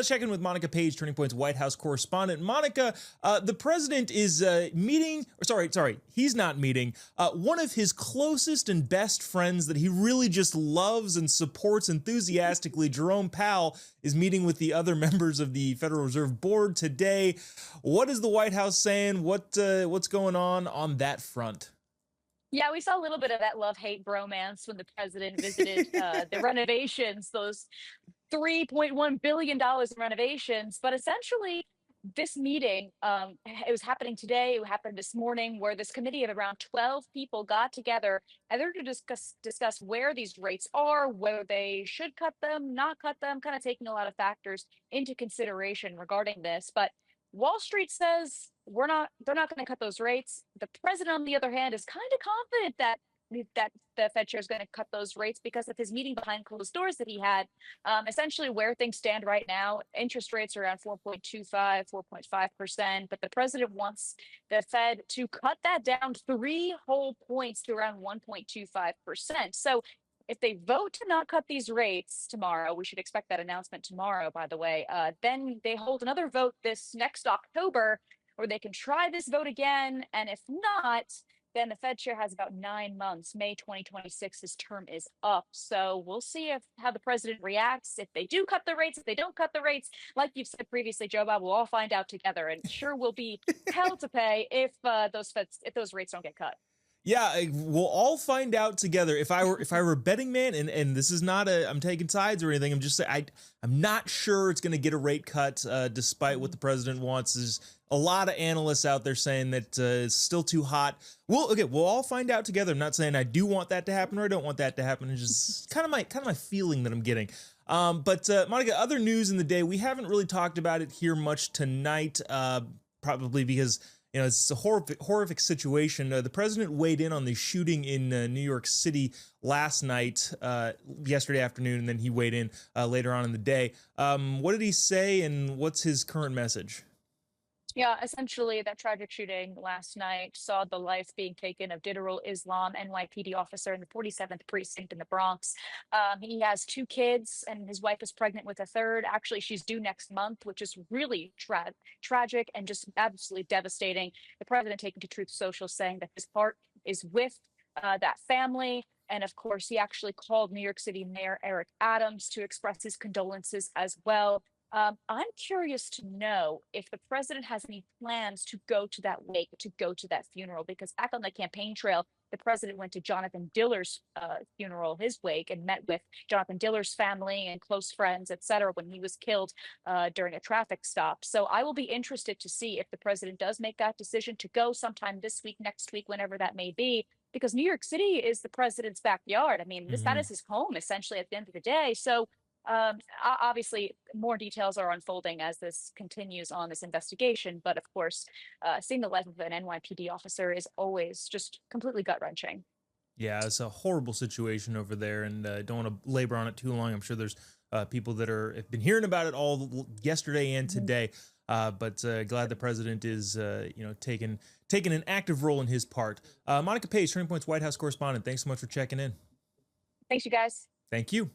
let's check in with Monica Paige, Turning Point's White House correspondent. Monica, the president is he's not meeting. One of his closest and best friends that he really just loves and supports enthusiastically, Jerome Powell, is meeting with the other members of the Federal Reserve Board today. What is the White House saying? What's going on that front? Yeah, we saw a little bit of that love-hate bromance when the president visited the renovations, those $3.1 billion in renovations. But essentially, this meeting, it was happening today, it happened this morning, where this committee of around 12 people got together and they're to discuss where these rates are, whether they should cut them, not cut them, kind of taking a lot of factors into consideration regarding this. But Wall Street says they're not going to cut those rates. The president, on the other hand, is kind of confident that the Fed chair is going to cut those rates because of his meeting behind closed doors that he had. Essentially, where things stand right now, interest rates are around 4.25, 4.5%, but the president wants the Fed to cut that down 3 whole points to around 1.25%. So if they vote to not cut these rates tomorrow, we should expect that announcement tomorrow, by the way, then they hold another vote this next October where they can try this vote again. And if not, then the Fed chair has about 9 months. May 2026, his term is up. So we'll see how the president reacts. If they do cut the rates, if they don't cut the rates, like you've said previously, Jobob, we'll all find out together. And sure will be hell to pay if those rates don't get cut. Yeah, we'll all find out together. If I were a betting man, and this is not I'm taking sides or anything. I'm just saying I'm not sure it's going to get a rate cut, despite what the president wants. There's a lot of analysts out there saying that it's still too hot. We'll all find out together. I'm not saying I do want that to happen or I don't want that to happen. It's just kind of my feeling that I'm getting. But Monica, other news in the day, we haven't really talked about it here much tonight, probably because it's a horrific situation. The president weighed in on the shooting in New York City last night, yesterday afternoon, and then he weighed in later on in the day. What did he say, and what's his current message? Yeah, essentially, that tragic shooting last night saw the life being taken of Diderol Islam, NYPD officer in the 47th precinct in the Bronx. He has 2 kids, and his wife is pregnant with a third. Actually, she's due next month, which is really tragic and just absolutely devastating. The president taking to Truth Social saying that his heart is with that family. And of course, he actually called New York City Mayor Eric Adams to express his condolences as well. I'm curious to know if the president has any plans to go to that wake, to go to that funeral, because back on the campaign trail, the president went to Jonathan Diller's funeral, his wake, and met with Jonathan Diller's family and close friends, et cetera, when he was killed during a traffic stop. So I will be interested to see if the president does make that decision to go sometime this week, next week, whenever that may be, because New York City is the president's backyard. I mean, that is his home, essentially, at the end of the day. So obviously, more details are unfolding as this continues on this investigation. But of course, seeing the life of an NYPD officer is always just completely gut-wrenching. Yeah, it's a horrible situation over there, and don't want to labor on it too long. I'm sure there's people that have been hearing about it all yesterday and today. But glad the president is taking an active role in his part. Monica Paige, Turning Point's White House correspondent. Thanks so much for checking in. Thanks, you guys. Thank you.